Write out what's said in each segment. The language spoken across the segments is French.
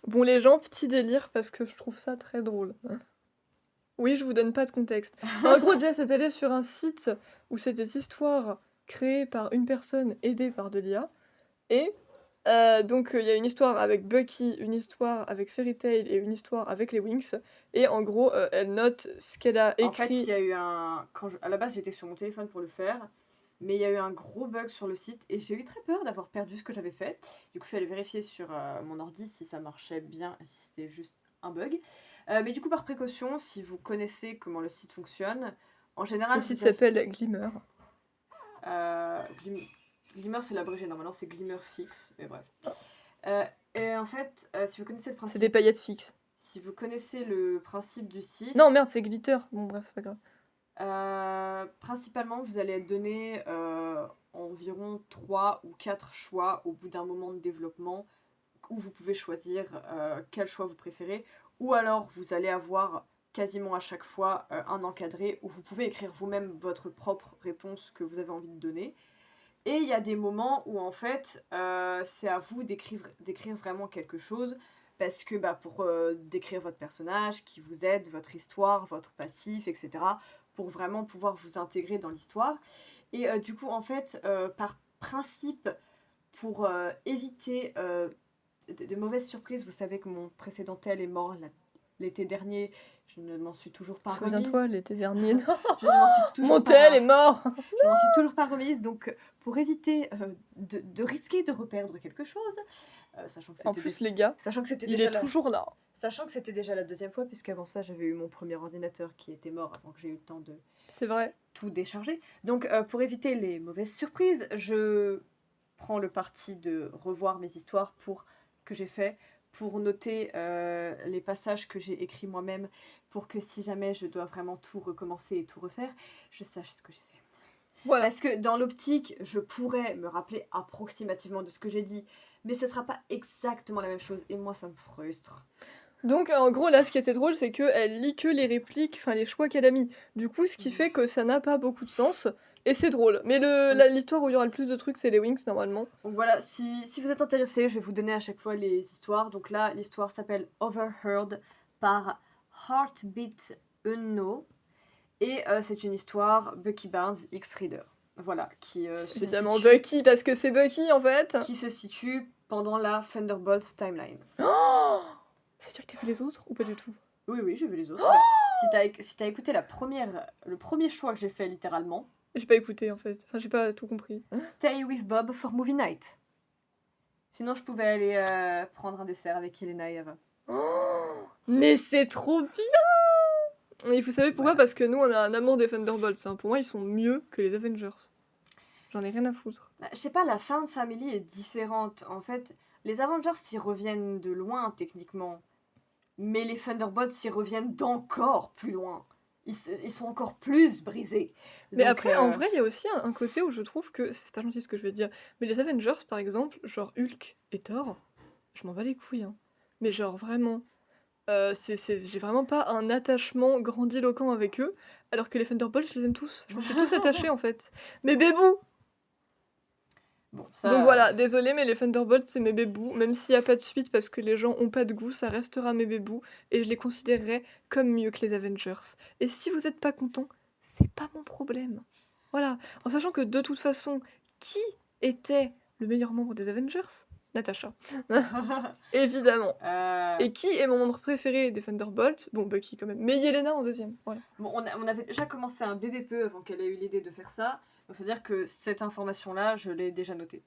Bon, les gens, petit délire, parce que je trouve ça très drôle. Oui, je vous donne pas de contexte. En gros, Jess est allée sur un site où c'est des histoires créées par une personne aidée par de l'IA. Et donc, il y a une histoire avec Bucky, une histoire avec Fairy Tail et une histoire avec les Winx. Et en gros, elle note ce qu'elle a En fait, il écrit. y a eu un. À la base, j'étais sur mon téléphone pour le faire, mais il y a eu un gros bug sur le site et j'ai eu très peur d'avoir perdu ce que j'avais fait. Du coup, je suis allée vérifier sur mon ordi si ça marchait bien et si c'était juste un bug. Mais du coup, par précaution, si vous connaissez comment le site fonctionne, en général, Le site vous avez. s'appelle Glimmer. Glimmer, c'est l'abrégé, normalement c'est Glimmer Fix, mais bref. Euh, et en fait, si vous connaissez le C'est des principe. paillettes fixes. Si vous connaissez le principe du site. Non, merde, c'est Glitter. Bon, bref, c'est pas grave. Principalement, vous allez être donné environ 3 ou 4 choix au bout d'un moment de développement où vous pouvez choisir quel choix vous préférez, ou alors vous allez avoir quasiment à chaque fois un encadré où vous pouvez écrire vous-même votre propre réponse que vous avez envie de donner. Et il y a des moments où en fait c'est à vous d'écrire vraiment quelque chose parce que pour décrire votre personnage, qui vous aide, votre histoire, votre passif, etc. pour vraiment pouvoir vous intégrer dans l'histoire. Et du coup en fait par principe pour éviter des mauvaises surprises, vous savez que mon précédent tel est mort l'été dernier, je ne m'en suis toujours pas remise. Souviens-toi, l'été dernier. Je ne m'en suis Mon toujours tel pas est mort. je n'en suis toujours pas remise, donc pour éviter de risquer de reperdre quelque chose, sachant que En c'était plus, les gars, il déjà est toujours là. sachant que c'était déjà la deuxième fois, puisqu'avant ça j'avais eu mon premier ordinateur qui était mort avant que j'ai eu le temps de C'est vrai. tout décharger. Donc pour éviter les mauvaises surprises, je prends le parti de revoir mes histoires que j'ai fait pour noter les passages que j'ai écrits moi-même pour que si jamais je dois vraiment tout recommencer et tout refaire, je sache ce que j'ai fait. Voilà. Parce que dans l'optique, je pourrais me rappeler approximativement de ce que j'ai dit, mais ce sera pas exactement la même chose, et moi ça me frustre. Donc, en gros, là, ce qui était drôle, c'est qu'elle lit que les répliques, enfin les choix qu'elle a mis. Du coup, ce qui fait que ça n'a pas beaucoup de sens, et c'est drôle. Mais l'histoire où il y aura le plus de trucs, c'est les Winx, normalement. Donc voilà, si vous êtes intéressé, je vais vous donner à chaque fois les histoires. Donc là, l'histoire s'appelle Overheard par Heartbeat Unno, et c'est une histoire Bucky Barnes X-Reader. Voilà, Évidemment, Bucky, parce que c'est Bucky, en fait. qui se situe pendant la Thunderbolts timeline. Oh, c'est-à-dire que t'as vu les autres, ou pas du tout? Oui, j'ai vu les autres. Mais si t'as écouté le premier choix que j'ai fait littéralement, J'ai pas écouté, en fait. Enfin, j'ai pas tout compris. Stay with Bob for movie night. Sinon, je pouvais aller prendre un dessert avec Elena et Ava. Oh, mais c'est trop bien! Et vous savez pourquoi? Voilà. Parce que nous, on a un amour des Thunderbolts. Hein. Pour moi, ils sont mieux que les Avengers. J'en ai rien à foutre. Je sais pas, la fin de Family est différente. En fait, les Avengers s'y reviennent de loin, techniquement. Mais les Thunderbolts s'y reviennent d'encore plus loin. Ils sont encore plus brisés. Mais Donc, après, en vrai, il y a aussi un côté où je trouve que c'est pas gentil ce que je vais dire, mais les Avengers, par exemple, genre Hulk et Thor, je m'en bats les couilles, hein. Mais genre vraiment, j'ai vraiment pas un attachement grandiloquent avec eux, alors que les Thunderbolts, je les aime tous. Je me suis tous attachée en fait. Mes bébous! bon, ça. Donc voilà, désolé, mais les Thunderbolts, c'est mes bébous. Même s'il y a pas de suite parce que les gens ont pas de goût, ça restera mes bébous et je les considérerai comme mieux que les Avengers. Et si vous êtes pas content, c'est pas mon problème. Voilà, en sachant que de toute façon, qui était le meilleur membre des Avengers? Natasha. Évidemment. Et qui est mon membre préféré des Thunderbolts? Bon, Bucky quand même. Mais Yelena en deuxième, voilà. Bon, on avait déjà commencé un bébé peu avant qu'elle ait eu l'idée de faire ça. Donc c'est-à-dire que cette information-là, je l'ai déjà notée.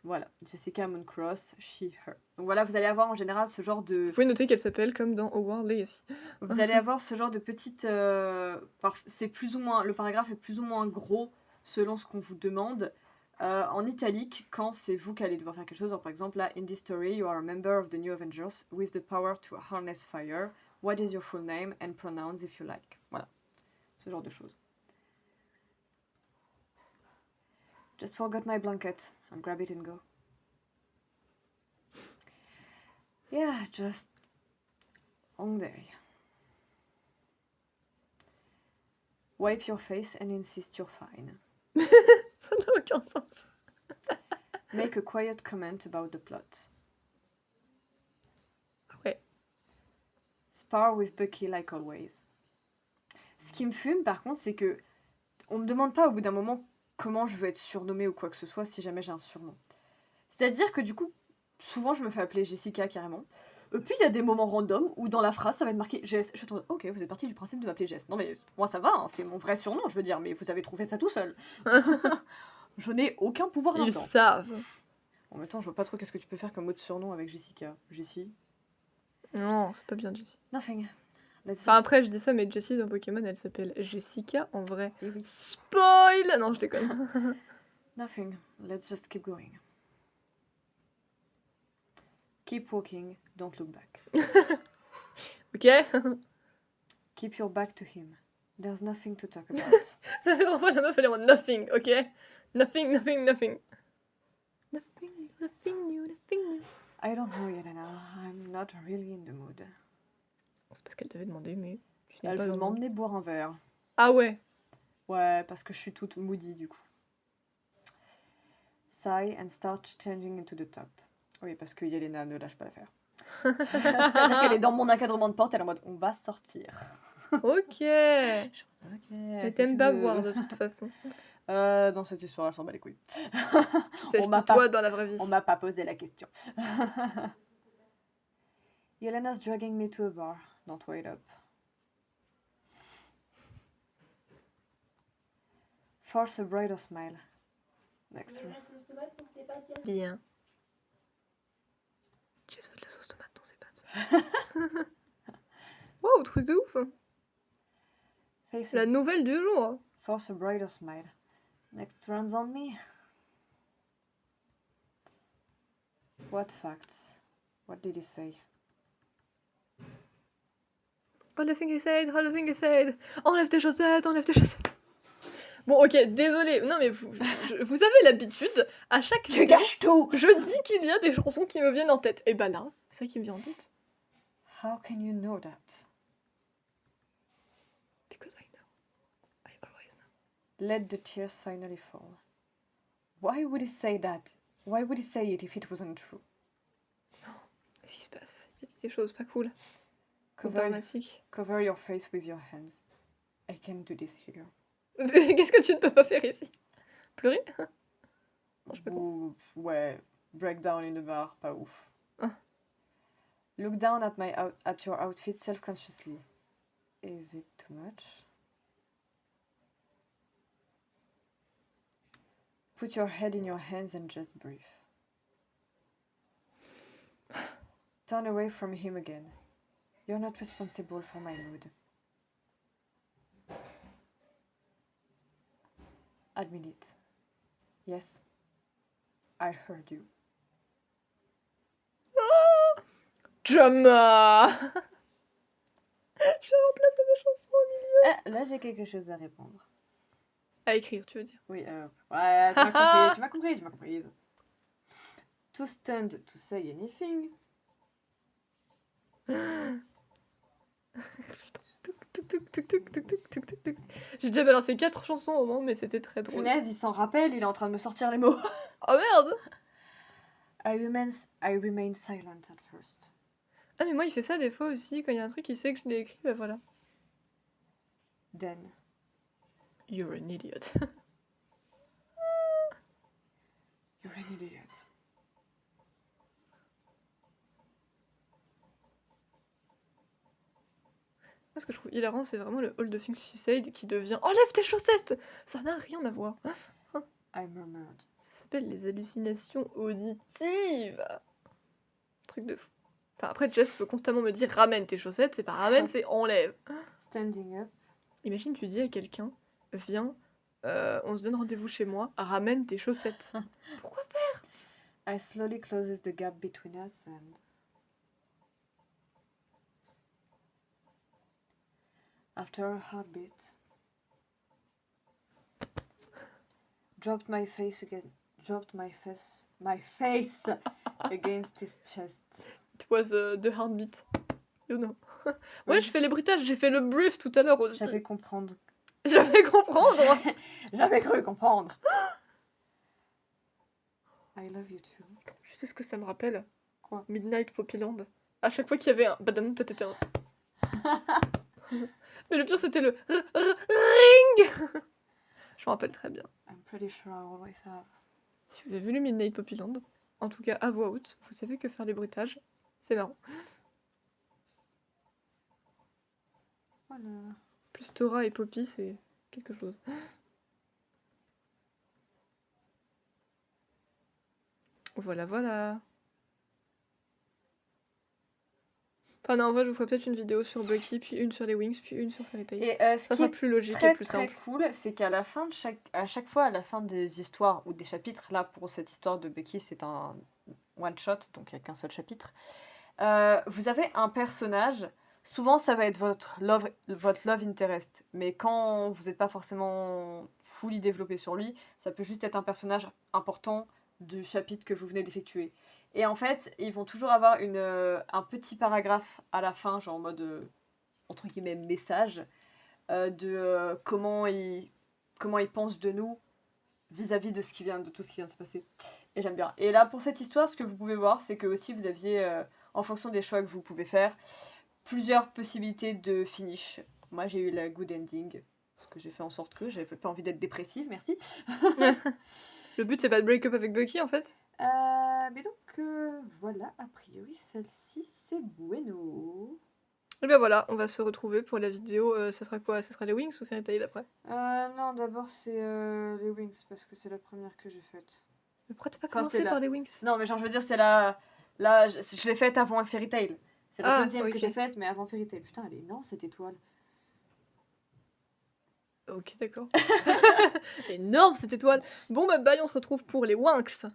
Voilà, Jessica Mooncross, she, her. Donc voilà, vous allez avoir en général ce genre de... Vous pouvez noter qu'elle s'appelle comme dans Hogwarts Legacy. Vous allez avoir ce genre de petites... c'est plus ou moins... Le paragraphe est plus ou moins gros selon ce qu'on vous demande. En italique, quand c'est vous qui allez devoir faire quelque chose. Alors, par exemple, là, in this story, you are a member of the New Avengers with the power to harness fire. What is your full name and pronouns if you like. Voilà, ce genre de choses. Just forgot my blanket. I'll grab it and go. Yeah, just long day. Wipe your face and insist you're fine. Ça n'a aucun sens. Make a quiet comment about the plot. spar with Bucky like always. Ce qui me fume, par contre, c'est que on me demande pas au bout d'un moment comment je veux être surnommée ou quoi que ce soit si jamais j'ai un surnom. C'est-à-dire que du coup, souvent je me fais appeler Jessica carrément. Puis il y a des moments random où dans la phrase ça va être marqué Jess. Je suis en mode, ok, vous êtes parti du principe de m'appeler Jess. Non mais moi ça va, hein, c'est mon vrai surnom, je veux dire, mais vous avez trouvé ça tout seul. Je n'ai aucun pouvoir Ils là-dedans. savent. En même temps, je vois pas trop qu'est-ce que tu peux faire comme autre surnom avec Jessica. Jessie. Non, c'est pas bien Jessie. Nothing. Let's Enfin just... après je dis ça mais Jessie dans Pokémon elle s'appelle Jessica en vrai. Oui, oui. Spoil. Non je déconne. Nothing. Let's just keep going. Keep walking, don't look back. Ok. Keep your back to him. There's nothing to talk about. Ça fait 3 fois la meuf elle est en mode nothing, ok. Nothing, nothing, nothing. Nothing new, nothing new, nothing new. I don't know, Yelena. I'm not really in the mood. C'est parce qu'elle t'avait demandé mais... tu n'es Elle pas veut dans le- m'emmener boire un verre. Ah ouais. Ouais, parce que je suis toute moody du coup. Sigh and start changing into the top. Oui, parce que Yelena ne lâche pas l'affaire. C'est-à-dire qu'elle est dans mon encadrement de porte, elle est en mode on va sortir. Ok. Ok. Mais t'aimes pas boire de toute façon. Dans cette histoire, elle s'en bat les couilles. Tu sais, On je m'a dis toi pas- dans la vraie vie. On m'a pas posé la question. Yelena's dragging me to a bar. Don't wait up. Force a brighter smile. Next room. Bien. Jess veut de la sauce tomate dans ses pâtes. Wow, truc de ouf. Face C'est la nouvelle du jour. Force a brighter smile. Next runs on me. What facts? What did he say? All the thing you said, all the thing you said. Enlève tes chaussettes, enlève tes chaussettes. Bon, ok, désolé. Non, mais vous avez l'habitude, à chaque Tu vidéo, gâches tout! je dis qu'il y a des chansons qui me viennent en tête. Et bah là, c'est ça qui me vient en tête. How can you know that? Because I know. I always know. Let the tears finally fall. Why would he say that? Why would he say it if it wasn't true? Qu'est-ce qui se passe? Il y a des choses pas cool. Cover, Dramatiques. cover your face with your hands. I can't do this here. Qu'est-ce que tu ne peux pas faire ici? Pleurer? Non, je peux pas. Ou, ouais, breakdown in the bar, pas ouf. Ah. Look down at your outfit self-consciously. Is it too much? Put your head in your hands and just breathe. Turn away from him again. You're not responsible for my mood. Admit it. Yes, I heard you. Drama. J'ai remplacé des chansons au milieu. Ah, là, j'ai quelque chose à répondre. À écrire, tu veux dire? Oui, ouais, tu m'as compris, tu m'as compris, tu m'as comprise. Too stunned to say anything. J'ai déjà balancé 4 chansons au moins, mais c'était très drôle. Punaise, il s'en rappelle, il est en train de me sortir les mots. Oh merde! I remain silent at first. Ah mais moi il fait ça des fois aussi, quand il y a un truc il sait que je l'ai écrit, bah voilà. Then, You're an idiot. you're an idiot. Moi, ce que je trouve hilarant, c'est vraiment le All the Things She Said qui devient Enlève tes chaussettes! Ça n'a rien à voir. I murmured. Ça s'appelle les hallucinations auditives. Truc de fou. Enfin, après, Jess peut constamment me dire ramène tes chaussettes, c'est pas ramène, c'est enlève. Standing up. Imagine, tu dis à quelqu'un viens, on se donne rendez-vous chez moi, ramène tes chaussettes. Pourquoi I slowly closes the gap between us and... After a heartbeat, dropped my face against his chest. It was the heartbeat. You know. Ouais, je fais les bruitages, j'ai fait le brief tout à l'heure aussi. J'avais comprendre. J'avais comprendre. J'avais cru comprendre. I love you too. Tu sais ce que ça me rappelle? Quoi? Midnight Poppyland. À chaque fois qu'il y avait un badam, toi t'étais un... Mais le pire, c'était le ring. Je me rappelle très bien. I'm pretty sure I always have. Si vous avez vu le Midnight Poppyland, en tout cas à voix haute, vous savez que faire les bruitages, c'est marrant. Voilà. Plus Tora et Poppy, c'est quelque chose. Voilà, voilà. Enfin non, en vrai, je vous ferai peut-être une vidéo sur Bucky, puis une sur les Wings, puis une sur Fairy Tail. Et ce Ça qui sera est plus logique et très plus très simple. cool, c'est qu'à la fin de à chaque fois, à la fin des histoires ou des chapitres, là pour cette histoire de Bucky, c'est un one shot, donc il n'y a qu'un seul chapitre. Vous avez un personnage. Souvent, ça va être votre love interest. Mais quand vous n'êtes pas forcément fully développé sur lui, ça peut juste être un personnage important du chapitre que vous venez d'effectuer. Et en fait, ils vont toujours avoir un petit paragraphe à la fin, genre en mode, entre guillemets, message, de comment ils pensent de nous vis-à-vis de tout ce qui vient de se passer. Et j'aime bien. Et là, pour cette histoire, ce que vous pouvez voir, c'est que aussi vous aviez, en fonction des choix que vous pouvez faire, plusieurs possibilités de finish. Moi, j'ai eu la good ending, parce que j'ai fait en sorte que j'avais pas envie d'être dépressive, merci. Le but, c'est pas de break up avec Bucky, en fait. Mais donc, voilà, a priori, celle-ci, c'est bueno. Et ben voilà, on va se retrouver pour la vidéo. Ça sera quoi? Ça sera les Wings ou Fairy Tail après? Non, d'abord, c'est les Wings, parce que c'est la première que j'ai faite. Mais pourquoi t'as pas Enfin, commencé c'est par les Wings? Non, mais genre, je veux dire, c'est la... Là, je l'ai faite avant Fairy Tail. C'est la Ah, deuxième que ok. j'ai faite, mais avant Fairy Tail. Putain, elle est énorme, cette étoile. Ok, d'accord. Énorme cette étoile. Bon bah bye, on se retrouve pour les Winx.